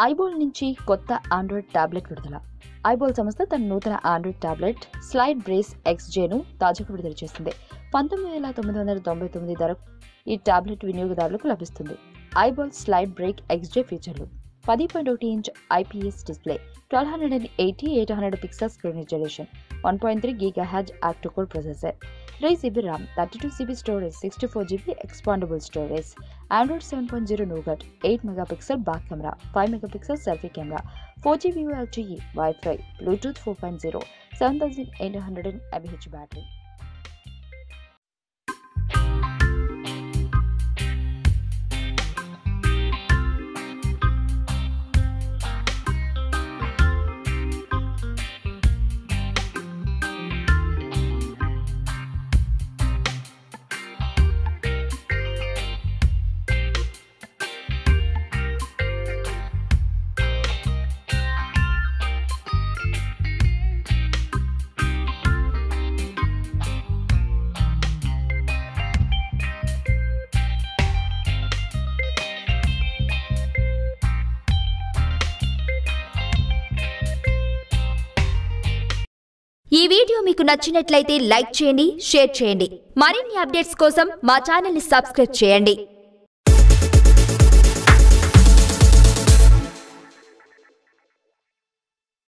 iBall నుంచి కొత్త Android tablet విడుదల. iBall సంస్థ తన నూతన ఆండ్రాయిడ్ టాబ్లెట్ స్లైడ్ బ్రేస్ XJను తాజాగా విడుదల చేసింది. 19,999 ధరకు ఈ టాబ్లెట్ వినియోగదారులకు లభిస్తుంది. iBall స్లైడ్ బ్రేక్ XJ ఫీచర్లు: 10.1 inch IPS display, 1280/800 pixel screen resolution, 1.3 GHz octa-core processor, 3GB RAM, 32GB storage, 64GB expandable storage, Android 7.0 Nougat, 8MP back camera, 5MP selfie camera, 4GB VoLTE, Wi-Fi, Bluetooth 4.0, 7800 mAh battery. ఈ video మీకు నచ్చినట్లయితే like చేయండి, share చేయండి. మరిన్ని updates కోసం మా channel ని subscribe చేయండి.